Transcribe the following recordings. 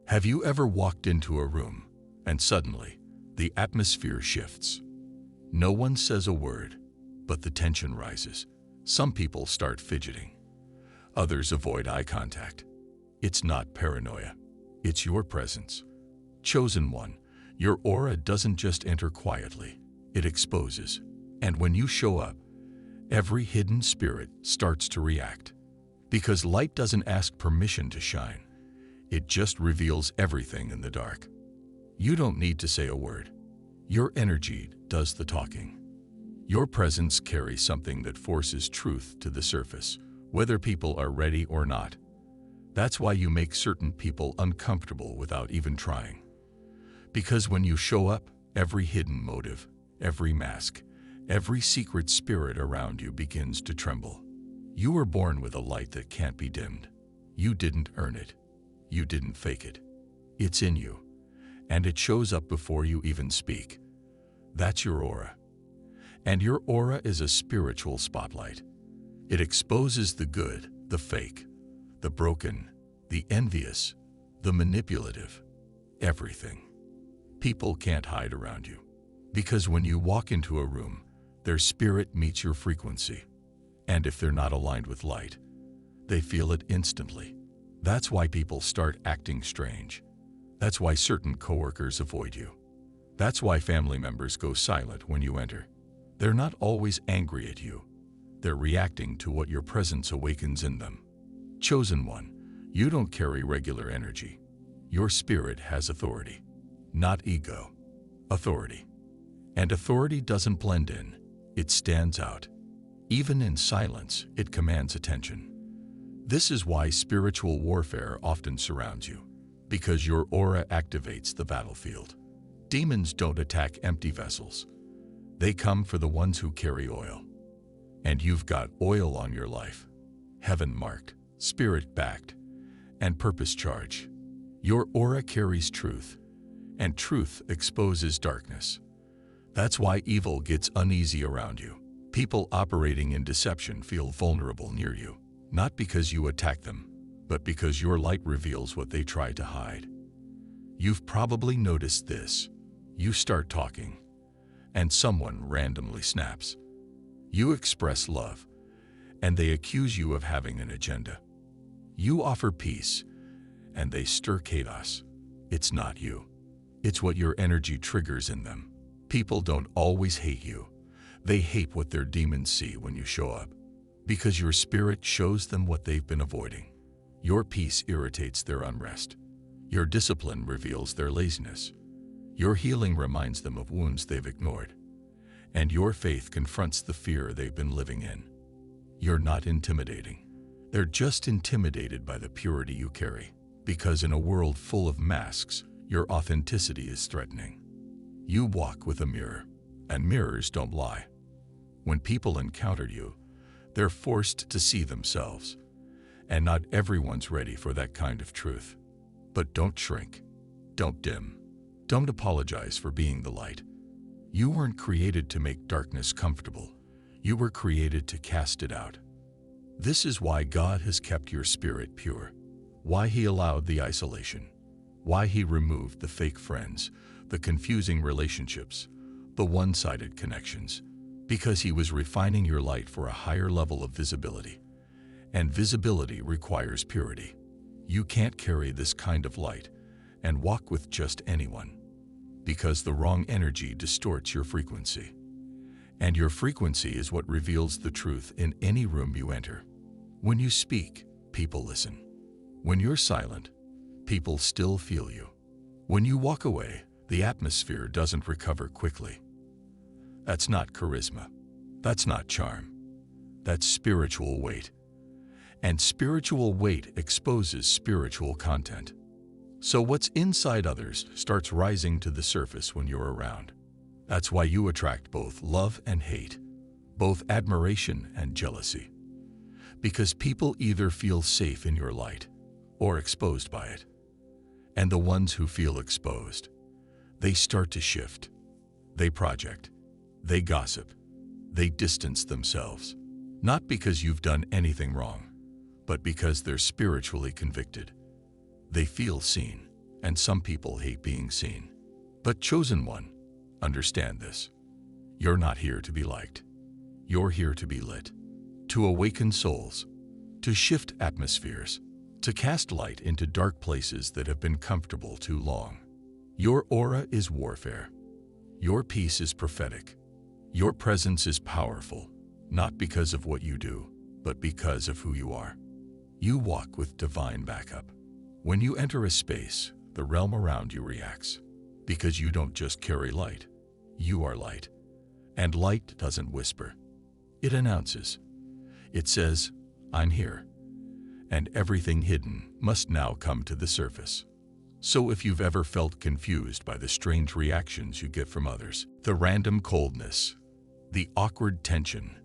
Have you ever walked into a room and suddenly the atmosphere shifts? No one says a word, but the tension rises. Some people start fidgeting. Others avoid eye contact. It's not paranoia. It's your presence. Chosen one, your aura doesn't just enter quietly. It exposes. And when you show up, every hidden spirit starts to react. Because light doesn't ask permission to shine. It just reveals everything in the dark. You don't need to say a word. Your energy does the talking. Your presence carries something that forces truth to the surface, whether people are ready or not. That's why you make certain people uncomfortable without even trying. Because when you show up, every hidden motive, every mask, every secret spirit around you begins to tremble. You were born with a light that can't be dimmed. You didn't earn it. You didn't fake it. It's in you, and it shows up before you even speak. That's your aura. And your aura is a spiritual spotlight. It exposes the good, the fake, the broken, the envious, the manipulative, everything. People can't hide around you, because when you walk into a room, their spirit meets your frequency. And if they're not aligned with light, they feel it instantly. That's why people start acting strange. That's why certain coworkers avoid you. That's why family members go silent when you enter. They're not always angry at you. They're reacting to what your presence awakens in them. Chosen one, you don't carry regular energy. Your spirit has authority, not ego. Authority. And authority doesn't blend in. It stands out. Even in silence, it commands attention. This is why spiritual warfare often surrounds you, because your aura activates the battlefield. Demons don't attack empty vessels. They come for the ones who carry oil. And you've got oil on your life. Heaven-marked, spirit-backed, and purpose-charged. Your aura carries truth, and truth exposes darkness. That's why evil gets uneasy around you. People operating in deception feel vulnerable near you, not because you attack them, but because your light reveals what they try to hide. You've probably noticed this. You start talking, and someone randomly snaps. You express love, and they accuse you of having an agenda. You offer peace, and they stir chaos. It's not you. It's what your energy triggers in them. People don't always hate you. They hate what their demons see when you show up, because your spirit shows them what they've been avoiding. Your peace irritates their unrest. Your discipline reveals their laziness. Your healing reminds them of wounds they've ignored. And your faith confronts the fear they've been living in. You're not intimidating. They're just intimidated by the purity you carry, because in a world full of masks, your authenticity is threatening. You walk with a mirror, and mirrors don't lie. When people encounter you, they're forced to see themselves. And not everyone's ready for that kind of truth. But don't shrink. Don't dim. Don't apologize for being the light. You weren't created to make darkness comfortable. You were created to cast it out. This is why God has kept your spirit pure. Why He allowed the isolation. Why He removed the fake friends, the confusing relationships, the one-sided connections. Because He was refining your light for a higher level of visibility. And visibility requires purity. You can't carry this kind of light and walk with just anyone, because the wrong energy distorts your frequency. And your frequency is what reveals the truth in any room you enter. When you speak, people listen. When you're silent, people still feel you. When you walk away, the atmosphere doesn't recover quickly. That's not charisma. That's not charm. That's spiritual weight. And spiritual weight exposes spiritual content. So what's inside others starts rising to the surface when you're around. That's why you attract both love and hate, both admiration and jealousy. Because people either feel safe in your light or exposed by it. And the ones who feel exposed, they start to shift. They project. They gossip. They distance themselves. Not because you've done anything wrong, but because they're spiritually convicted. They feel seen, and some people hate being seen. But chosen one, understand this. You're not here to be liked. You're here to be lit, to awaken souls, to shift atmospheres, to cast light into dark places that have been comfortable too long. Your aura is warfare. Your peace is prophetic. Your presence is powerful, not because of what you do, but because of who you are. You walk with divine backup. When you enter a space, the realm around you reacts, because you don't just carry light, you are light. And light doesn't whisper. It announces. It says, I'm here. And everything hidden must now come to the surface. So if you've ever felt confused by the strange reactions you get from others, the random coldness, the awkward tension,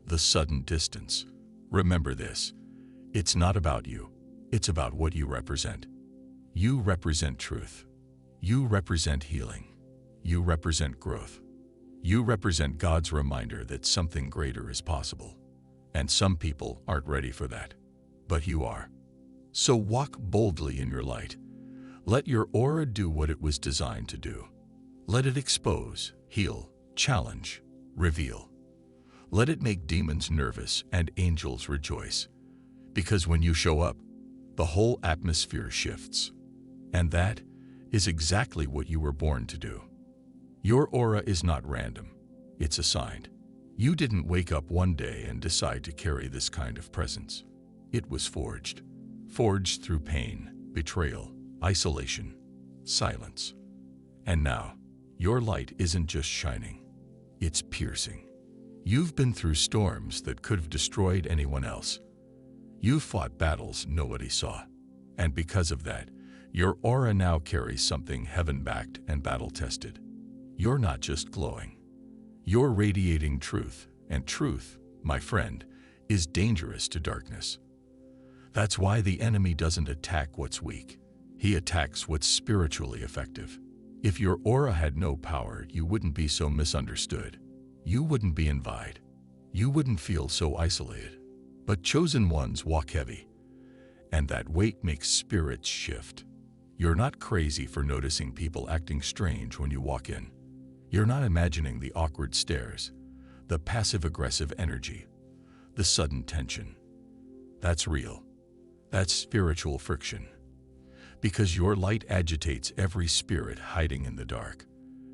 the sudden distance, remember this. It's not about you. It's about what you represent. You represent truth. You represent healing. You represent growth. You represent God's reminder that something greater is possible. And some people aren't ready for that. But you are. So walk boldly in your light. Let your aura do what it was designed to do. Let it expose, heal, challenge, reveal. Let it make demons nervous and angels rejoice. Because when you show up, the whole atmosphere shifts. And that is exactly what you were born to do. Your aura is not random. It's assigned. You didn't wake up one day and decide to carry this kind of presence. It was forged. Forged through pain, betrayal, isolation, silence. And now, your light isn't just shining. It's piercing. You've been through storms that could have destroyed anyone else. You've fought battles nobody saw. And because of that, your aura now carries something heaven-backed and battle-tested. You're not just glowing. You're radiating truth, and truth, my friend, is dangerous to darkness. That's why the enemy doesn't attack what's weak. He attacks what's spiritually effective. If your aura had no power, you wouldn't be so misunderstood. You wouldn't be envied. You wouldn't feel so isolated. But chosen ones walk heavy, and that weight makes spirits shift. You're not crazy for noticing people acting strange when you walk in. You're not imagining the awkward stares, the passive-aggressive energy, the sudden tension. That's real. That's spiritual friction. Because your light agitates every spirit hiding in the dark.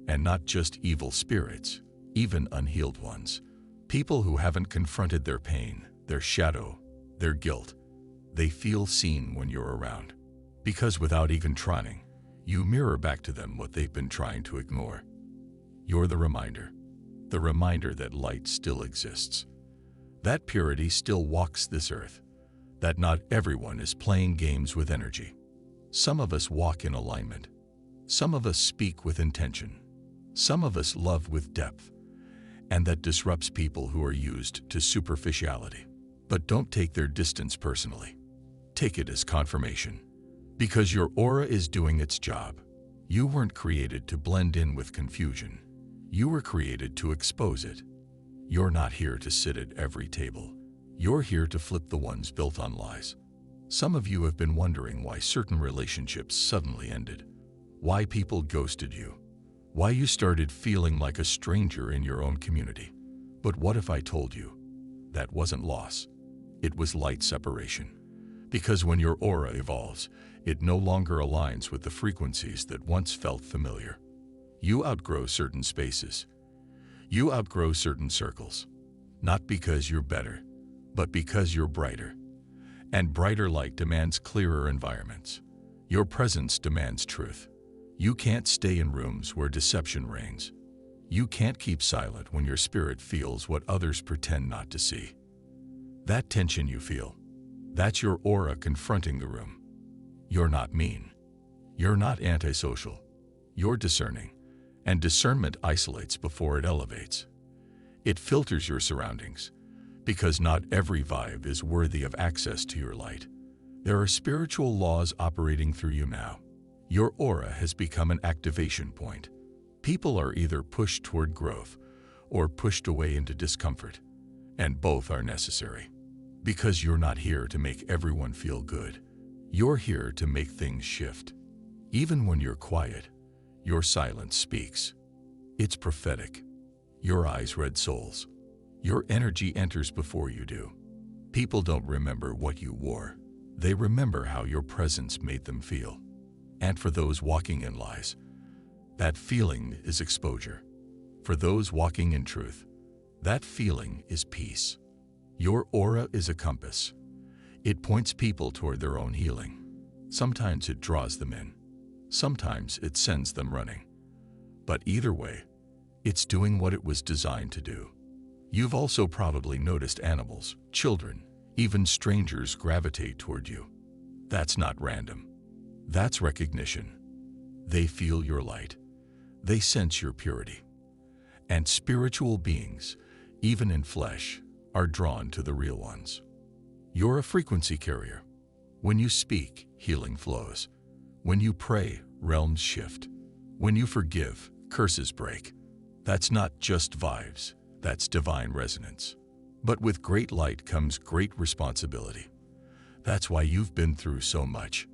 And not just evil spirits, even unhealed ones. People who haven't confronted their pain, their shadow, their guilt. They feel seen when you're around. Because without even trying, you mirror back to them what they've been trying to ignore. You're the reminder that light still exists. That purity still walks this earth. That not everyone is playing games with energy. Some of us walk in alignment. Some of us speak with intention. Some of us love with depth. And that disrupts people who are used to superficiality. But don't take their distance personally. Take it as confirmation. Because your aura is doing its job. You weren't created to blend in with confusion. You were created to expose it. You're not here to sit at every table. You're here to flip the ones built on lies. Some of you have been wondering why certain relationships suddenly ended. Why people ghosted you. Why you started feeling like a stranger in your own community. But what if I told you? That wasn't loss. It was light separation. Because when your aura evolves, it no longer aligns with the frequencies that once felt familiar. You outgrow certain spaces. You outgrow certain circles. Not because you're better, but because you're brighter. And brighter light demands clearer environments. Your presence demands truth. You can't stay in rooms where deception reigns. You can't keep silent when your spirit feels what others pretend not to see. That tension you feel, that's your aura confronting the room. You're not mean. You're not antisocial. You're discerning. And discernment isolates before it elevates. It filters your surroundings. Because not every vibe is worthy of access to your light. There are spiritual laws operating through you now. Your aura has become an activation point. People are either pushed toward growth or pushed away into discomfort. And both are necessary. Because you're not here to make everyone feel good. You're here to make things shift. Even when you're quiet, your silence speaks. It's prophetic. Your eyes read souls. Your energy enters before you do. People don't remember what you wore. They remember how your presence made them feel. And for those walking in lies, that feeling is exposure. For those walking in truth, that feeling is peace. Your aura is a compass. It points people toward their own healing. Sometimes it draws them in. Sometimes it sends them running. But either way, it's doing what it was designed to do. You've also probably noticed animals, children, even strangers gravitate toward you. That's not random. That's recognition. They feel your light. They sense your purity. And spiritual beings, even in flesh, are drawn to the real ones. You're a frequency carrier. When you speak, healing flows. When you pray, realms shift. When you forgive, curses break. That's not just vibes, that's divine resonance. But with great light comes great responsibility. That's why you've been through so much.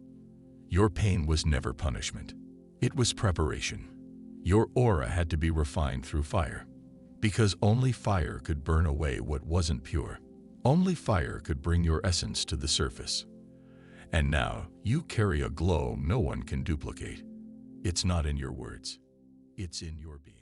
Your pain was never punishment. It was preparation. Your aura had to be refined through fire. Because only fire could burn away what wasn't pure. Only fire could bring your essence to the surface. And now you carry a glow no one can duplicate. It's not in your words. It's in your being.